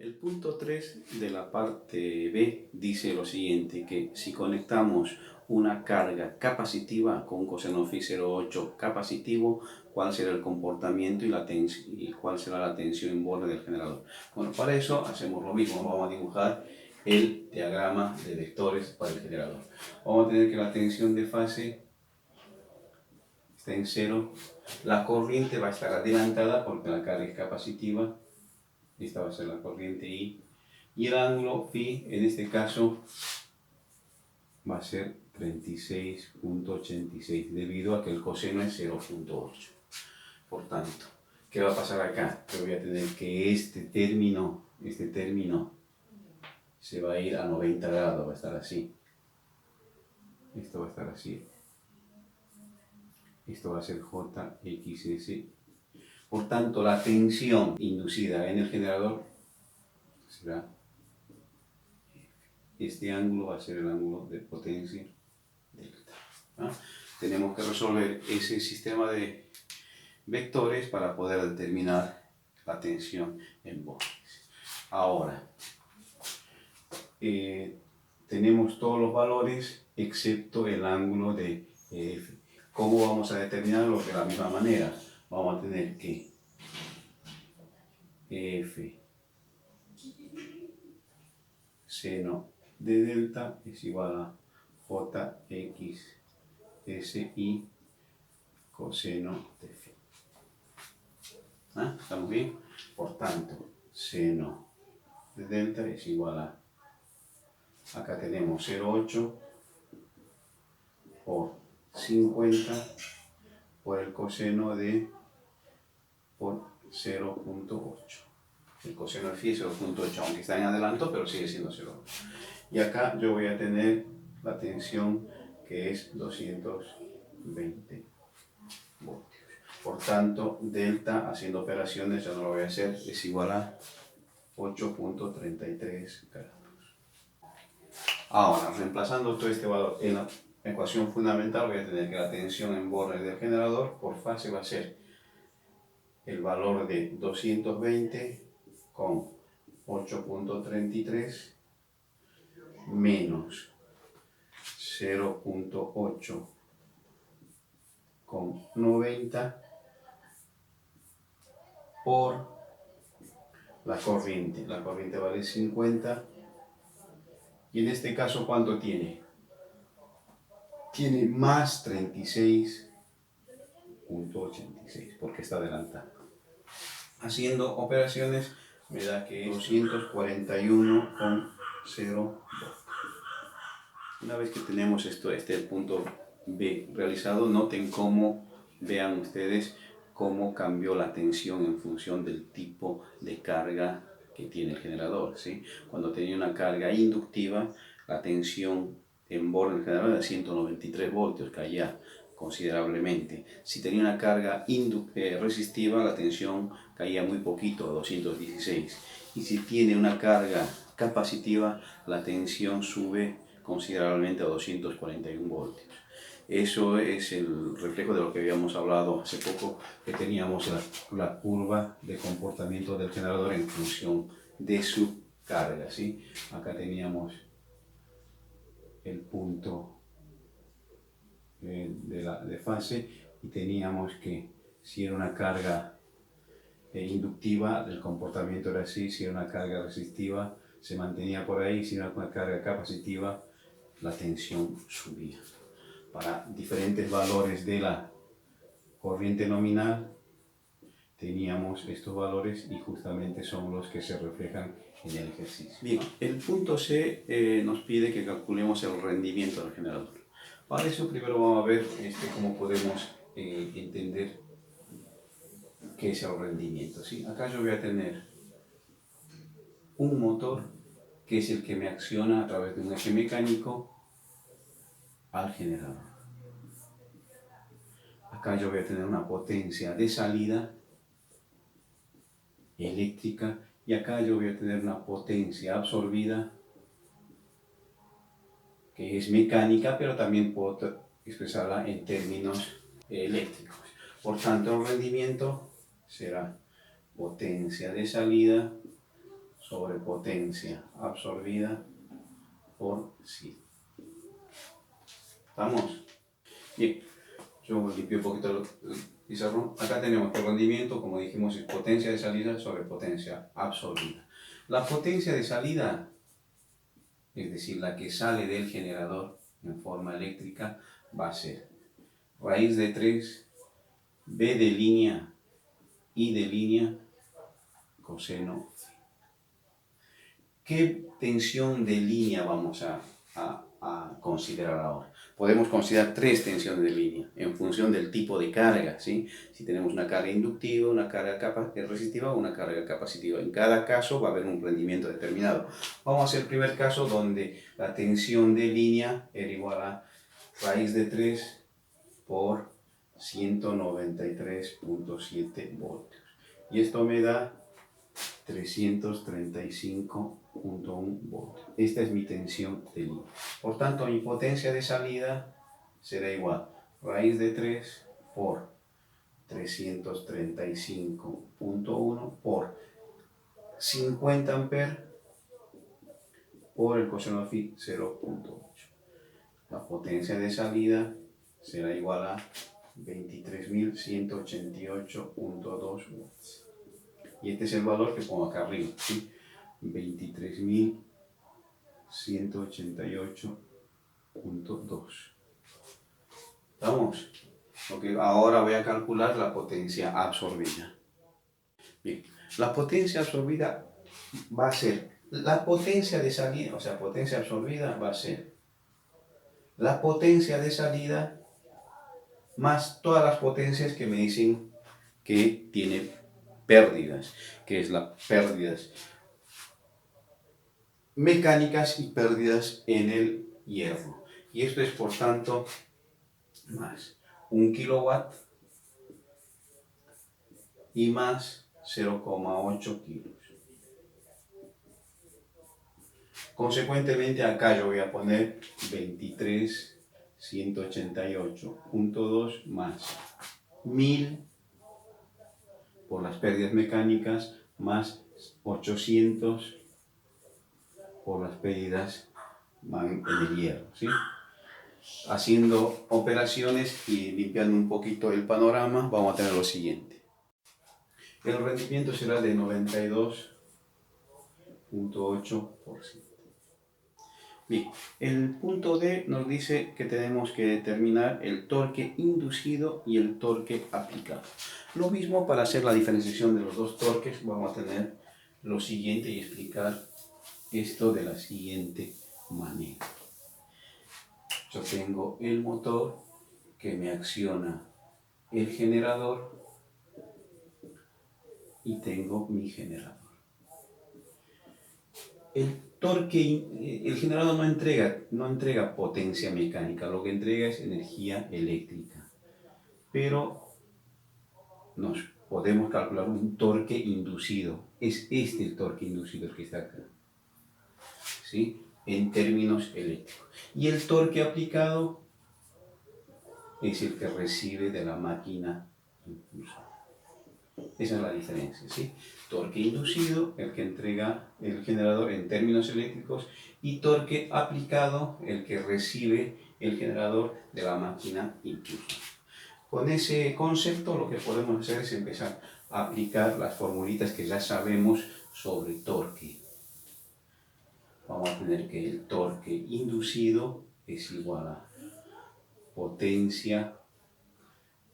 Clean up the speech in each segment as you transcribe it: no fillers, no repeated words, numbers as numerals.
El punto 3 de la parte B dice lo siguiente, que si conectamos una carga capacitiva con un coseno phi 0,8 capacitivo, ¿cuál será el comportamiento y cuál será la tensión en borde del generador? Bueno, para eso hacemos lo mismo, vamos a dibujar el diagrama de vectores para el generador. Vamos a tener que la tensión de fase está en 0, la corriente va a estar adelantada porque la carga es capacitiva, esta va a ser la corriente I, y el ángulo phi en este caso va a ser 36.86 debido a que el coseno es 0.8. Por tanto, ¿qué va a pasar acá? Que voy a tener que este término se va a ir a 90 grados, va a estar así. Esto va a estar así. Esto va a ser JXS. Por tanto, la tensión inducida en el generador será este ángulo, va a ser el ángulo de potencia delta. ¿Ah? Tenemos que resolver ese sistema de vectores para poder determinar la tensión en bordes. Ahora, tenemos todos los valores excepto el ángulo de F. ¿Cómo vamos a determinarlo? De la misma manera. Vamos a tener que F seno de delta es igual a JXSI coseno de phi. ¿Ah? ¿Estamos bien? Por tanto, seno de delta es igual a, acá tenemos 0,8 por 50 por el coseno de por 0.8. El coseno de phi es 0.8, aunque está en adelanto, pero sigue siendo 0.8. Y acá yo voy a tener la tensión que es 220 voltios. Por tanto, delta, haciendo operaciones, ya no lo voy a hacer, es igual a 8.33 grados. Ahora, reemplazando todo este valor en la ecuación fundamental, voy a tener que la tensión en borde del generador por fase va a ser el valor de 220 con 8.33 menos 0.8 con 90 por la corriente. La corriente vale 50 y en este caso ¿cuánto tiene? Tiene más 36.86 porque está adelantando. Haciendo operaciones me da que es 241,0. Una vez que tenemos este punto B realizado, noten cómo, vean ustedes cómo cambió la tensión en función del tipo de carga que tiene el generador, ¿sí? Cuando tenía una carga inductiva, la tensión en borde del generador era 193 voltios, caía considerablemente. Si tenía una carga resistiva, la tensión caía muy poquito, a 216. Y si tiene una carga capacitiva, la tensión sube considerablemente a 241 voltios. Eso es el reflejo de lo que habíamos hablado hace poco, que teníamos la curva de comportamiento del generador en función de su carga, ¿sí? Acá teníamos el punto de fase y teníamos que si era una carga inductiva, el comportamiento era así, si era una carga resistiva, se mantenía por ahí, si era una carga capacitiva, la tensión subía. Para diferentes valores de la corriente nominal teníamos estos valores y justamente son los que se reflejan en el ejercicio. Bien, el punto C nos pide que calculemos el rendimiento del generador. Para eso primero vamos a ver cómo podemos entender qué es el rendimiento, ¿sí? Acá yo voy a tener un motor que es el que me acciona a través de un eje mecánico al generador. Acá yo voy a tener una potencia de salida eléctrica y acá yo voy a tener una potencia absorbida que es mecánica, pero también puedo expresarla en términos eléctricos. Por tanto, el rendimiento será potencia de salida sobre potencia absorbida por 7. ¿Estamos? Bien, yo limpio un poquito el pizarrón. Acá tenemos que el rendimiento, como dijimos, es potencia de salida sobre potencia absorbida. La potencia de salida, es decir, la que sale del generador en forma eléctrica, va a ser raíz de 3, B de línea, I de línea, coseno phi. ¿Qué tensión de línea vamos a considerar ahora? Podemos considerar 3 tensiones de línea en función del tipo de carga, ¿sí? Si tenemos una carga inductiva, una carga resistiva o una carga capacitiva. En cada caso va a haber un rendimiento determinado. Vamos a hacer el primer caso donde la tensión de línea era igual a raíz de 3 por 193.7 voltios. Y esto me da 335.1 voltios. Esta es mi tensión de línea. Por tanto, mi potencia de salida será igual a raíz de 3 por 335.1 por 50 amperes por el coseno phi 0.8. La potencia de salida será igual a 23.188.2 watts. Y este es el valor que pongo acá arriba, ¿sí? 23.188.2. ¿Estamos? Ok, ahora voy a calcular la potencia absorbida. Bien, la potencia absorbida va a ser la potencia de salida, o sea, potencia absorbida va a ser la potencia de salida más todas las potencias que me dicen que tiene pérdidas, que es las pérdidas mecánicas y pérdidas en el hierro. Y esto es, por tanto, más 1 kilowatt y más 0,8 kilos. Consecuentemente, acá yo voy a poner 23.188.2 más 1000 por las pérdidas mecánicas más 800 por las pérdidas en el hierro, ¿sí? Haciendo operaciones y limpiando un poquito el panorama, vamos a tener lo siguiente. El rendimiento será de 92.8%. Bien, el punto D nos dice que tenemos que determinar el torque inducido y el torque aplicado. Lo mismo para hacer la diferenciación de los dos torques, vamos a tener lo siguiente y explicar esto de la siguiente manera. Yo tengo el motor que me acciona el generador y tengo mi generador. El generador no entrega potencia mecánica, lo que entrega es energía eléctrica. Pero nos podemos calcular un torque inducido. Es este el torque inducido el que está acá, ¿sí? En términos eléctricos. Y el torque aplicado es el que recibe de la máquina impulsora. Esa es la diferencia, ¿sí? Torque inducido, el que entrega el generador en términos eléctricos, y torque aplicado, el que recibe el generador de la máquina impulsora. Con ese concepto lo que podemos hacer es empezar a aplicar las formulitas que ya sabemos sobre torque. Vamos a tener que el torque inducido es igual a potencia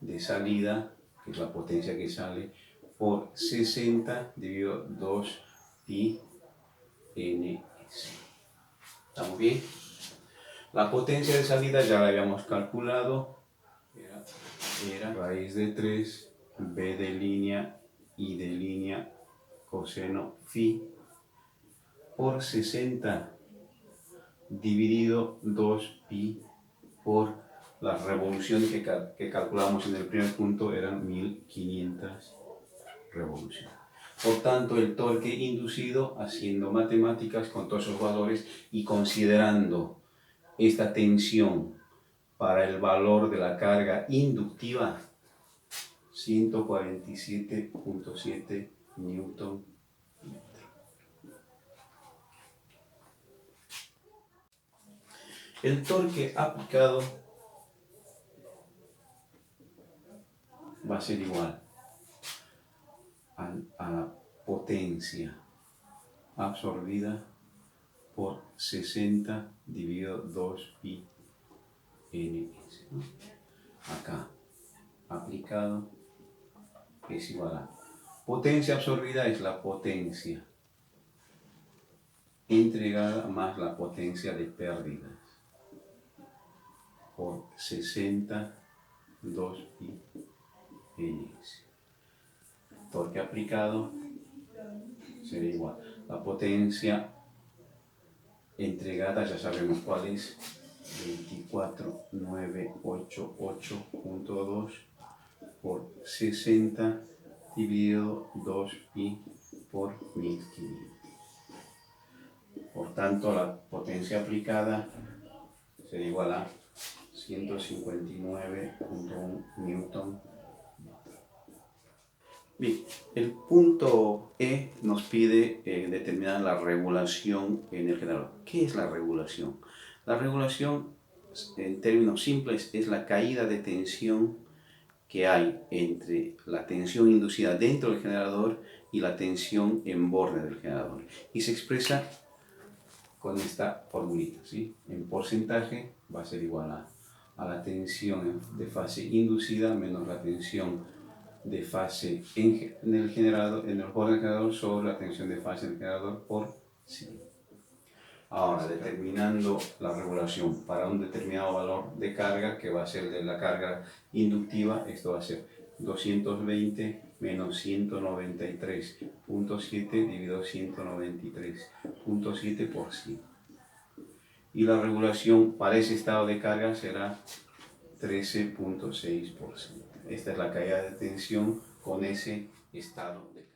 de salida, que es la potencia que sale, por 60 dividido 2 pi ns. ¿Estamos bien? La potencia de salida ya la habíamos calculado, era raíz de 3, b de línea, i de línea, coseno phi, por 60 dividido 2 pi por las revoluciones que calculamos en el primer punto eran 1500 revoluciones. Por tanto, el torque inducido, haciendo matemáticas con todos esos valores y considerando esta tensión para el valor de la carga inductiva, 147.7 Newton metro. El torque aplicado va a ser igual a la potencia absorbida por 60 dividido 2 pi ns, ¿no? Acá, aplicado es igual a potencia absorbida es la potencia entregada más la potencia de pérdidas por 60 2 pi ns. Torque aplicado sería igual. La potencia entregada ya sabemos cuál es, 24988.2 por 60 dividido 2 pi por 1500. Por tanto, la potencia aplicada será igual a 159.1 newton. Bien, el punto E nos pide determinar la regulación en el generador. ¿Qué es la regulación? La regulación, en términos simples, es la caída de tensión que hay entre la tensión inducida dentro del generador y la tensión en borde del generador. Y se expresa con esta formulita, ¿sí? En porcentaje va a ser igual a la tensión de fase inducida menos la tensión de fase en el generador, en el borde del generador sobre la tensión de fase en el generador por 100. Ahora, determinando la regulación para un determinado valor de carga, que va a ser de la carga inductiva, esto va a ser 220 menos 193.7 dividido 193.7 por 100. Y la regulación para ese estado de carga será 13.6%. Esta es la caída de tensión con ese estado de carga.